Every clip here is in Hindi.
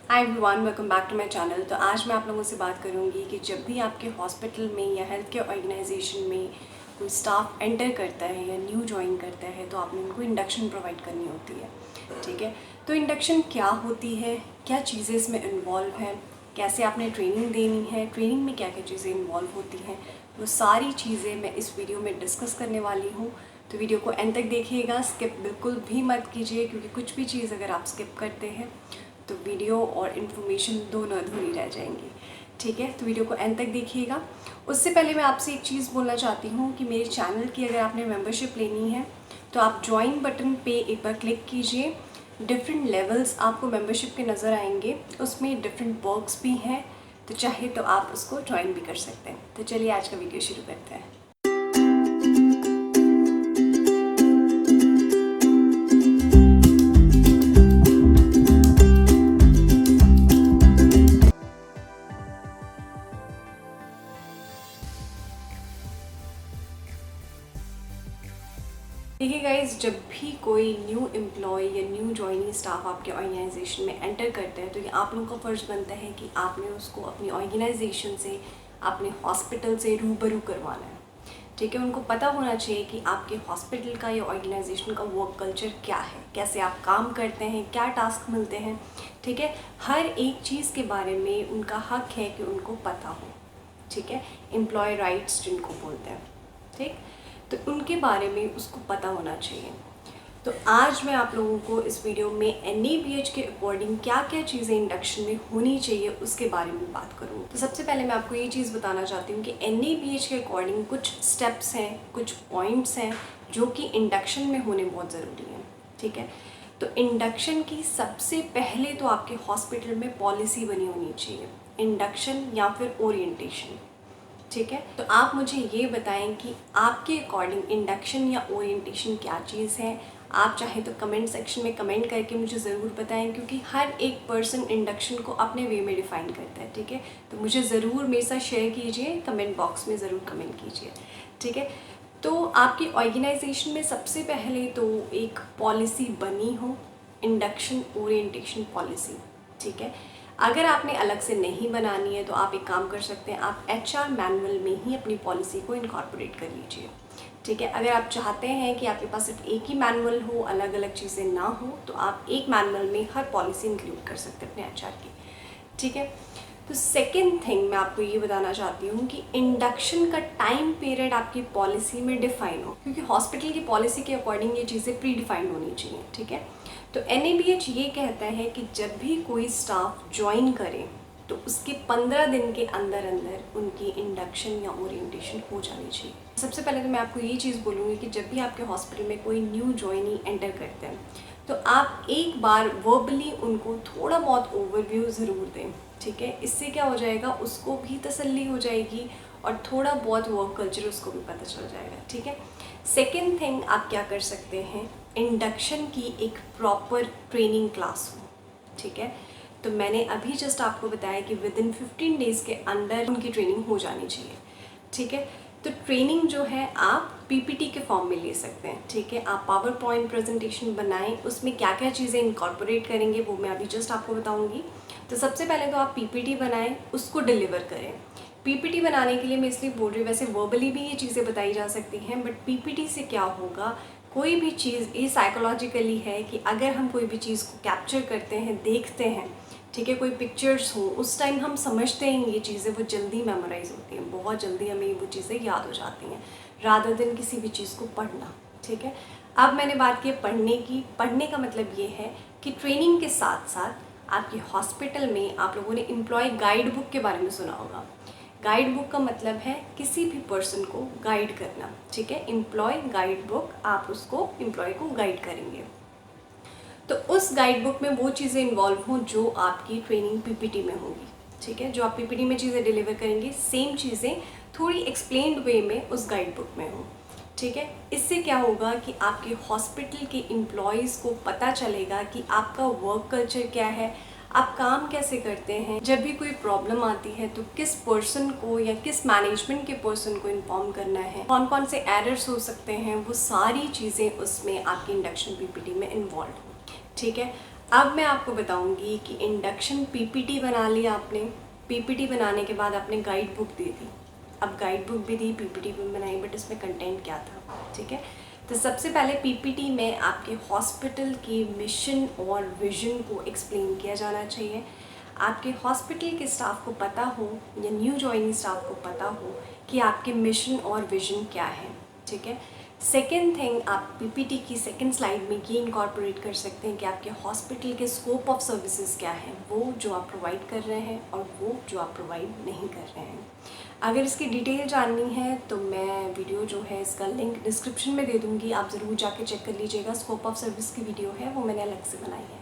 Hi everyone, welcome back to my channel. तो आज मैं आप लोगों से बात करूंगी कि जब भी आपके हॉस्पिटल में या हेल्थ केयर ऑर्गेनाइजेशन में कोई स्टाफ एंटर करता है या न्यू ज्वाइन करता है तो आपने उनको इंडक्शन प्रोवाइड करनी होती है। ठीक है, तो इंडक्शन क्या होती है, क्या चीज़ें इसमें इन्वॉल्व हैं, कैसे आपने ट्रेनिंग देनी है, ट्रेनिंग में क्या क्या चीज़ें इन्वॉल्व होती हैं, वो सारी चीज़ें मैं इस वीडियो में डिस्कस करने वाली हूँ। तो वीडियो को एंड तक देखिएगा, स्किप बिल्कुल भी मत कीजिए, क्योंकि कुछ भी चीज़ अगर आप स्किप करते हैं तो वीडियो और इन्फॉर्मेशन दोनों अधूरी रह जाएंगी। ठीक है, तो वीडियो को एंड तक देखिएगा। उससे पहले मैं आपसे एक चीज़ बोलना चाहती हूँ कि मेरे चैनल की अगर आपने मेंबरशिप लेनी है तो आप ज्वाइन बटन पे एक बार क्लिक कीजिए। डिफरेंट लेवल्स आपको मेंबरशिप के नज़र आएंगे, उसमें डिफरेंट पर्क्स भी हैं, तो चाहे तो आप उसको ज्वाइन भी कर सकते हैं। तो चलिए आज का वीडियो शुरू करते हैं। देखिए गाइज, जब भी कोई न्यू एम्प्लॉय या न्यू ज्वाइनिंग स्टाफ आपके ऑर्गेनाइजेशन में एंटर करते हैं तो ये आप लोगों का फ़र्ज़ बनता है कि आपने उसको अपनी ऑर्गेनाइजेशन से, अपने हॉस्पिटल से रूबरू करवाना है। ठीक है, उनको पता होना चाहिए कि आपके हॉस्पिटल का या ऑर्गेनाइजेशन का वर्क कल्चर क्या है, कैसे आप काम करते हैं, क्या टास्क मिलते हैं। ठीक है, हर एक चीज़ के बारे में उनका हक है कि उनको पता हो। ठीक है, एम्प्लॉय राइट्स जिनको बोलते हैं, ठीक, तो उनके बारे में उसको पता होना चाहिए। तो आज मैं आप लोगों को इस वीडियो में NABH के अकॉर्डिंग क्या क्या चीज़ें इंडक्शन में होनी चाहिए उसके बारे में बात करूँ। तो सबसे पहले मैं आपको ये चीज़ बताना चाहती हूँ कि NABH के अकॉर्डिंग कुछ स्टेप्स हैं, कुछ पॉइंट्स हैं जो कि इंडक्शन में होने बहुत ज़रूरी हैं। ठीक है, तो इंडक्शन की सबसे पहले तो आपके हॉस्पिटल में पॉलिसी बनी होनी चाहिए, इंडक्शन या फिर ओरिएंटेशन। ठीक है, तो आप मुझे ये बताएं कि आपके अकॉर्डिंग इंडक्शन या ओरिएंटेशन क्या चीज़ है। आप चाहें तो कमेंट सेक्शन में कमेंट करके मुझे ज़रूर बताएं, क्योंकि हर एक पर्सन इंडक्शन को अपने वे में डिफ़ाइन करता है। ठीक है, तो मुझे ज़रूर मेरे साथ शेयर कीजिए, कमेंट बॉक्स में ज़रूर कमेंट कीजिए। ठीक है, तो आपकी ऑर्गेनाइजेशन में सबसे पहले तो एक पॉलिसी बनी हो, इंडक्शन ओरिएंटेशन पॉलिसी। ठीक है, अगर आपने अलग से नहीं बनानी है तो आप एक काम कर सकते हैं, आप HR मैनुअल में ही अपनी पॉलिसी को इनकॉर्पोरेट कर लीजिए। ठीक है, अगर आप चाहते हैं कि आपके पास सिर्फ एक ही मैनुअल हो, अलग अलग चीज़ें ना हो, तो आप एक मैनुअल में हर पॉलिसी इंक्लूड कर सकते हैं अपने HR की। ठीक है, तो सेकेंड थिंग मैं आपको ये बताना चाहती हूँ कि इंडक्शन का टाइम पीरियड आपकी पॉलिसी में डिफाइन हो, क्योंकि हॉस्पिटल की पॉलिसी के अकॉर्डिंग ये चीज़ें प्री डिफाइंड होनी चाहिए। ठीक है, तो NABH ये कहता है कि जब भी कोई स्टाफ ज्वाइन करे तो उसके 15 दिन के अंदर अंदर उनकी इंडक्शन या ओरिएंटेशन हो जानी चाहिए। सबसे पहले तो मैं आपको ये चीज़ बोलूँगी कि जब भी आपके हॉस्पिटल में कोई न्यू ज्वाइनी एंटर करते हैं तो आप एक बार वर्बली उनको थोड़ा बहुत ओवरव्यू ज़रूर दें। ठीक है, इससे क्या हो जाएगा, उसको भी तसल्ली हो जाएगी और थोड़ा बहुत वर्क कल्चर उसको भी पता चल जाएगा। ठीक है, सेकेंड थिंग आप क्या कर सकते हैं, इंडक्शन की एक प्रॉपर ट्रेनिंग क्लास हो। ठीक है, तो मैंने अभी जस्ट आपको बताया कि विदिन 15 डेज़ के अंदर उनकी ट्रेनिंग हो जानी चाहिए। ठीक है, तो ट्रेनिंग जो है आप PPT के फॉर्म में ले सकते हैं। ठीक है, आप पावर पॉइंट प्रेजेंटेशन बनाएं, उसमें क्या क्या चीज़ें इनकॉर्पोरेट करेंगे वो मैं अभी जस्ट आपको बताऊंगी। तो सबसे पहले तो आप PPT बनाएं, उसको डिलीवर करें। PPT बनाने के लिए मैं इसलिए बोल रही हूँ, वैसे वर्बली भी ये चीज़ें बताई जा सकती हैं, बट PPT से क्या होगा, कोई भी चीज़ ये साइकोलॉजिकली है कि अगर हम कोई भी चीज़ को कैप्चर करते हैं, देखते हैं, ठीक है, कोई पिक्चर्स हो, उस टाइम हम समझते हैं ये चीज़ें, वो जल्दी मेमोराइज होती हैं, बहुत जल्दी हमें वो चीज़ें याद हो जाती हैं, रादर देन किसी भी चीज़ को पढ़ना। ठीक है, अब मैंने बात की पढ़ने की। पढ़ने का मतलब ये है कि ट्रेनिंग के साथ साथ आपके हॉस्पिटल में आप लोगों ने एम्प्लॉय गाइड बुक के बारे में सुना होगा। गाइड बुक का मतलब है किसी भी पर्सन को गाइड करना। ठीक है, एम्प्लॉय गाइड बुक, आप उसको एम्प्लॉय को गाइड करेंगे। तो उस गाइड बुक में वो चीज़ें इन्वॉल्व हों जो आपकी ट्रेनिंग PPT में होंगी। ठीक है, जो आप PPT में चीज़ें डिलीवर करेंगे, सेम चीज़ें थोड़ी एक्सप्लेन्ड वे में उस गाइड बुक में हों। ठीक है, इससे क्या होगा कि आपके हॉस्पिटल के एम्प्लॉयज़ को पता चलेगा कि आपका वर्क कल्चर क्या है, आप काम कैसे करते हैं, जब भी कोई प्रॉब्लम आती है तो किस पर्सन को या किस मैनेजमेंट के पर्सन को इन्फॉर्म करना है, कौन कौन से एरर्स हो सकते हैं, वो सारी चीज़ें उसमें आपकी इंडक्शन PPT में इन्वॉल्व हो। ठीक है, अब मैं आपको बताऊंगी कि इंडक्शन पीपीटी बना लिया आपने, पीपीटी बनाने के बाद आपने गाइड बुक दे दी। अब गाइड बुक भी दी, पीपीटी भी बनाई, बट इसमें कंटेंट क्या था, ठीक है। तो सबसे पहले पीपीटी में आपके हॉस्पिटल की मिशन और विजन को एक्सप्लेन किया जाना चाहिए। आपके हॉस्पिटल के स्टाफ को पता हो या न्यू ज्वाइनिंग स्टाफ को पता हो कि आपके मिशन और विजन क्या है, ठीक है। सेकेंड थिंग, आप पीपीटी की सेकेंड स्लाइड में ये इनकॉर्पोरेट कर सकते हैं कि आपके हॉस्पिटल के स्कोप ऑफ सर्विसेज क्या हैं, वो जो आप प्रोवाइड कर रहे हैं और वो जो आप प्रोवाइड नहीं कर रहे हैं। अगर इसकी डिटेल जाननी है तो मैं वीडियो जो है इसका लिंक डिस्क्रिप्शन में दे दूँगी, आप ज़रूर जाके चेक कर लीजिएगा। स्कोप ऑफ सर्विस की वीडियो है, वो मैंने अलग से बनाई है,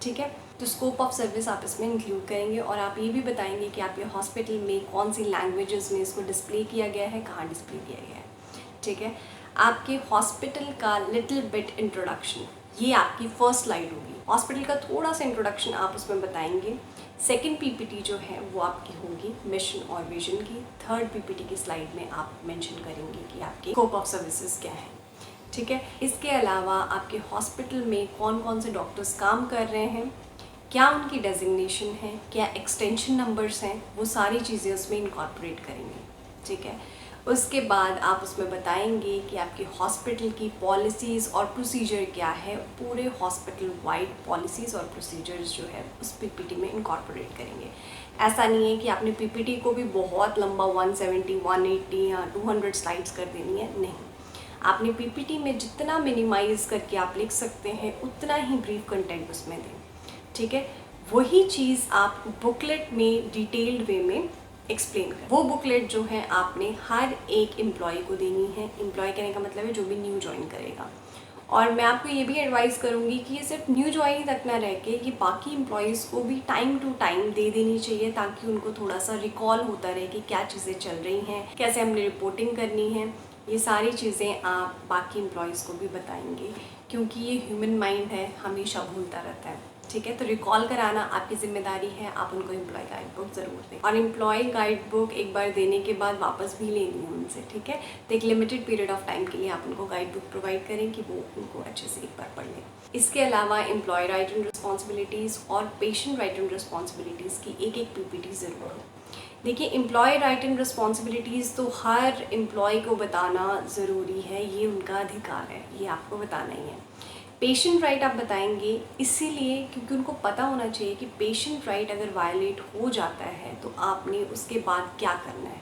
ठीक है। तो स्कोप ऑफ सर्विस आप इसमें इंक्लूड करेंगे और आप ये भी बताएंगे कि आपके हॉस्पिटल में कौन सी लैंग्वेजेस में इसको डिस्प्ले किया गया है, कहाँ डिस्प्ले किया गया है, ठीक है। आपके हॉस्पिटल का लिटिल बिट इंट्रोडक्शन, ये आपकी फर्स्ट स्लाइड होगी। हॉस्पिटल का थोड़ा सा इंट्रोडक्शन आप उसमें बताएंगे। सेकंड पीपीटी जो है वो आपकी होगी मिशन और विजन की। थर्ड पीपीटी की स्लाइड में आप मेंशन करेंगे कि आपके स्कोप ऑफ सर्विसेज क्या है, ठीक है। इसके अलावा आपके हॉस्पिटल में कौन कौन से डॉक्टर्स काम कर रहे हैं, क्या उनकी डेजिग्नेशन है, क्या एक्सटेंशन नंबर्स हैं, वो सारी चीज़ें उसमें इनकॉर्पोरेट करेंगे, ठीक है। उसके बाद आप उसमें बताएंगे कि आपके हॉस्पिटल की पॉलिसीज़ और प्रोसीजर क्या है, पूरे हॉस्पिटल वाइड पॉलिसीज़ और प्रोसीजर्स जो है उस पीपीटी में इनकॉर्पोरेट करेंगे। ऐसा नहीं है कि आपने पीपीटी को भी बहुत लंबा 170, 180 या 200 स्लाइड्स कर देनी है, नहीं। आपने पीपीटी में जितना मिनिमाइज़ करके आप लिख सकते हैं उतना ही ब्रीफ कंटेंट उसमें दें, ठीक है। वही चीज़ आप बुकलेट में डिटेल्ड वे में एक्सप्लेन करें। वो बुकलेट जो है आपने हर एक एम्प्लॉय को देनी है। एम्प्लॉय कहने का मतलब है जो भी न्यू ज्वाइन करेगा। और मैं आपको ये भी एडवाइस करूँगी कि ये सिर्फ न्यू ज्वाइन तक ना रह के ये बाकी एम्प्लॉयज़ को भी टाइम टू टाइम दे देनी चाहिए, ताकि उनको थोड़ा सा रिकॉल होता रहे कि क्या चीज़ें चल रही हैं, कैसे हमने रिपोर्टिंग करनी है। ये सारी चीज़ें आप बाकी एम्प्लॉयज़ को भी बताएंगे, क्योंकि ये ह्यूमन माइंड है, हमेशा भूलता रहता है, ठीक है। तो रिकॉल कराना आपकी जिम्मेदारी है, आप उनको एम्प्लॉय गाइड बुक ज़रूर दें। और एम्प्लॉय गाइड बुक एक बार देने के बाद वापस भी लेनी है उनसे, ठीक है। तो एक लिमिटेड पीरियड ऑफ टाइम के लिए आप उनको गाइड बुक प्रोवाइड करें कि वो उनको अच्छे से एक बार पढ़ लें। इसके अलावा एम्प्लॉय राइट एंड रिस्पॉन्सिबिलिटीज़ और पेशेंट राइट एंड रिस्पॉन्सिबिलिटीज़ की एक पीपीटी ज़रूर हो। देखिए, एम्प्लॉय राइट एंड रिस्पॉन्सिबिलिटीज़ तो हर एम्प्लॉय को बताना ज़रूरी है, ये उनका अधिकार है, ये आपको बताना ही है। पेशेंट राइट आप बताएंगे इसीलिए क्योंकि उनको पता होना चाहिए कि पेशेंट राइट अगर वायलेट हो जाता है तो आपने उसके बाद क्या करना है,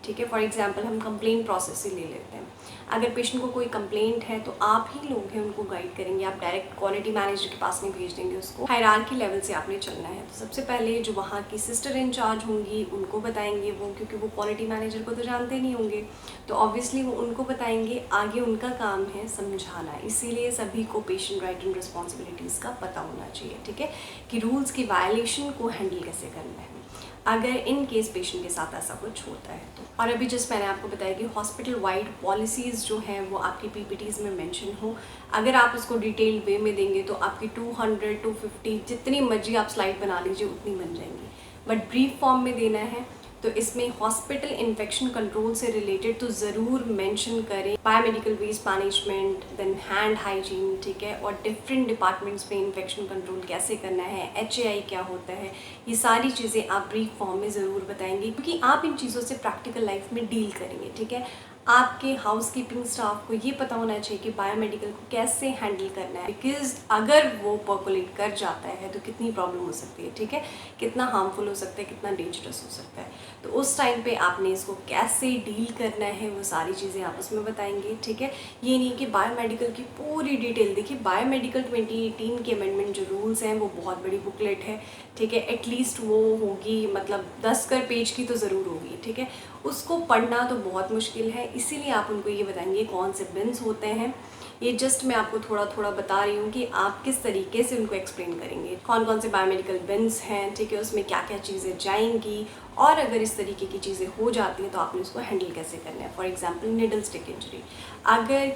ठीक है। फॉर एग्जांपल हम कंप्लेंट प्रोसेस ही ले लेते हैं। अगर पेशेंट को कोई कंप्लेंट है तो आप ही लोग हैं उनको गाइड करेंगे, आप डायरेक्ट क्वालिटी मैनेजर के पास नहीं भेज देंगे उसको। हायरार्की लेवल से आपने चलना है। तो सबसे पहले जो वहाँ की सिस्टर इंचार्ज होंगी उनको बताएंगे वो, क्योंकि वो क्वालिटी मैनेजर को तो जानते नहीं होंगे, तो ऑब्वियसली वो उनको बताएंगे। आगे उनका काम है समझाना, इसीलिए सभी को पेशेंट राइट एंड रिस्पॉन्सिबिलिटीज़ का पता होना चाहिए, ठीक है, कि रूल्स की वायलेशन को हैंडल कैसे करना है अगर इन केस पेशेंट के साथ ऐसा कुछ होता है तो। और अभी जस्ट मैंने आपको बताया कि हॉस्पिटल वाइड पॉलिसीज़ जो हैं वो आपकी पीपीटीज़ में मेंशन हो। अगर आप उसको डिटेल्ड वे में देंगे तो आपकी 200, 250 जितनी मर्जी आप स्लाइड बना लीजिए उतनी बन जाएंगी, बट ब्रीफ फॉर्म में देना है। तो इसमें हॉस्पिटल इन्फेक्शन कंट्रोल से रिलेटेड तो ज़रूर मेंशन करें, biomedical waste management, then hand hygiene, ठीक है, और डिफरेंट डिपार्टमेंट्स में इन्फेक्शन कंट्रोल कैसे करना है, HAI क्या होता है, ये सारी चीज़ें आप ब्रीफ फॉर्म में ज़रूर बताएंगे, क्योंकि आप इन चीज़ों से प्रैक्टिकल लाइफ में डील करेंगे, ठीक है। आपके हाउसकीपिंग स्टाफ को ये पता होना चाहिए कि बायोमेडिकल को कैसे हैंडल करना है, बिकॉज अगर वो पर्कुलेट कर जाता है तो कितनी प्रॉब्लम हो सकती है, ठीक है, कितना हार्मफुल हो सकता है, कितना डेंजरस हो सकता है। तो उस टाइम पे आपने इसको कैसे डील करना है वो सारी चीज़ें आप उसमें बताएंगे, ठीक है। ये नहीं कि बायोमेडिकल की पूरी डिटेल, देखिए बायोमेडिकल 2018 के अमेंडमेंट जो रूल्स हैं वो बहुत बड़ी बुकलेट है, ठीक है, एटलीस्ट वो होगी मतलब 10 पेज की तो ज़रूर होगी, ठीक है। उसको पढ़ना तो बहुत मुश्किल है, इसीलिए आप उनको ये बताएंगे कौन से बिन्स होते हैं। ये जस्ट मैं आपको थोड़ा थोड़ा बता रही हूँ कि आप किस तरीके से उनको एक्सप्लेन करेंगे, कौन कौन से बायोमेडिकल बिन्स हैं, ठीक है, उसमें क्या क्या चीज़ें जाएंगी, और अगर इस तरीके की चीज़ें हो जाती हैं तो आपने उसको हैंडल कैसे करना है। For example needle stick injury, अगर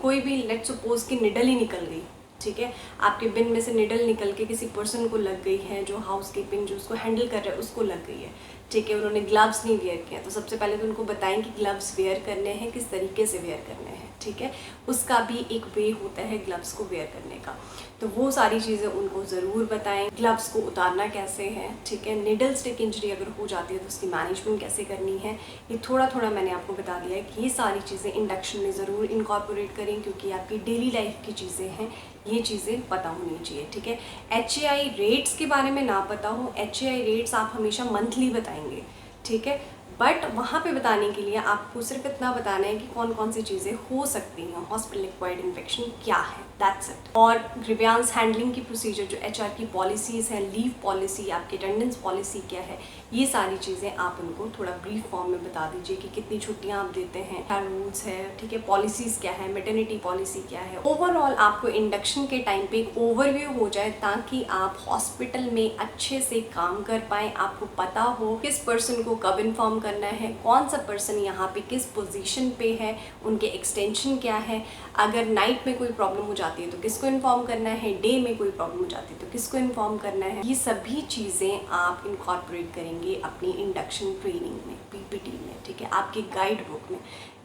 कोई भी लेट सपोज की निडल ही निकल गई ठीक है। आपके बिन में से निडल निकल के किसी पर्सन को लग गई है, जो हाउस कीपिंग जो उसको हैंडल कर रहा है उसको लग गई है, ठीक है, उन्होंने ग्लव्स नहीं वेयर किया, तो सबसे पहले तो उनको बताएं कि ग्लव्स वेयर करने हैं, किस तरीके से वेयर करने हैं, ठीक है। उसका भी एक वे होता है ग्लव्स को वेयर करने का, तो वो सारी चीज़ें उनको ज़रूर बताएं। ग्लव्स को उतारना कैसे है, ठीक है, निडल स्टिक इंजरी अगर हो जाती है तो उसकी मैनेजमेंट कैसे करनी है, ये थोड़ा थोड़ा मैंने आपको बता दिया है कि ये सारी चीज़ें इंडक्शन में ज़रूर इनकॉर्पोरेट करें, क्योंकि आपकी डेली लाइफ की चीज़ें हैं, ये चीज़ें पता होनी चाहिए, ठीक है। HAI रेट्स के बारे में ना पता हो, HAI रेट्स आप हमेशा मंथली बताएंगे, ठीक है, बट वहाँ पे बताने के लिए आपको सिर्फ इतना बताना है कि कौन कौन सी चीज़ें हो सकती हैं, हॉस्पिटल एक्वायर्ड इन्फेक्शन क्या है, दैट्स इट। और ग्रीवियांस हैंडलिंग की प्रोसीजर, जो HR की पॉलिसीज़ हैं, लीव पॉलिसी, आपकी अटेंडेंस पॉलिसी क्या है, ये सारी चीज़ें आप उनको थोड़ा ब्रीफ फॉर्म में बता दीजिए कि कितनी छुट्टियाँ आप देते हैं, क्या रूल्स है, ठीक है, पॉलिसीज़ क्या है, मैटरनिटी पॉलिसी क्या है। ओवरऑल आपको इंडक्शन के टाइम पे एक ओवरव्यू हो जाए, ताकि आप हॉस्पिटल में अच्छे से काम कर पाएँ, आपको पता हो किस पर्सन को कब इन्फॉर्म करना है, कौन सा पर्सन यहाँ पे किस पोजीशन पे है, उनके एक्सटेंशन क्या है, अगर नाइट में कोई प्रॉब्लम हो जाती है तो किसको इन्फॉर्म करना है, डे में कोई प्रॉब्लम हो जाती है तो किसको इन्फॉर्म करना है। ये सभी चीज़ें आप इनकॉर्पोरेट करेंगे अपनी इंडक्शन ट्रेनिंग में, PPT में, ठीक है, आपकी गाइड बुक में।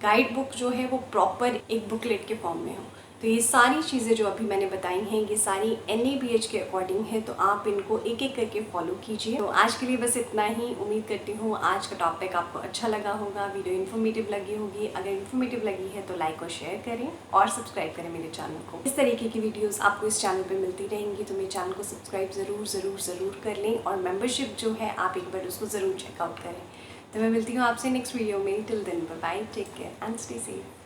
गाइड बुक जो है वो प्रॉपर एक बुकलेट के फॉर्म में हो। तो ये सारी चीज़ें जो अभी मैंने बताई हैं, ये सारी NABH के अकॉर्डिंग है, तो आप इनको एक एक करके फॉलो कीजिए। तो आज के लिए बस इतना ही। उम्मीद करती हूँ आज का टॉपिक आपको अच्छा लगा होगा, वीडियो इन्फॉर्मेटिव लगी होगी। अगर इन्फॉर्मेटिव लगी है तो लाइक और शेयर करें और सब्सक्राइब करें मेरे चैनल को। इस तरीके की वीडियोज़ आपको इस चैनल पर मिलती रहेंगी, तो मेरे चैनल को सब्सक्राइब ज़रूर कर लें, और मेम्बरशिप जो है आप एक बार उसको ज़रूर चेकआउट करें। तो मैं मिलती हूँ आपसे नेक्स्ट वीडियो में। Till then bye bye, take care and stay safe.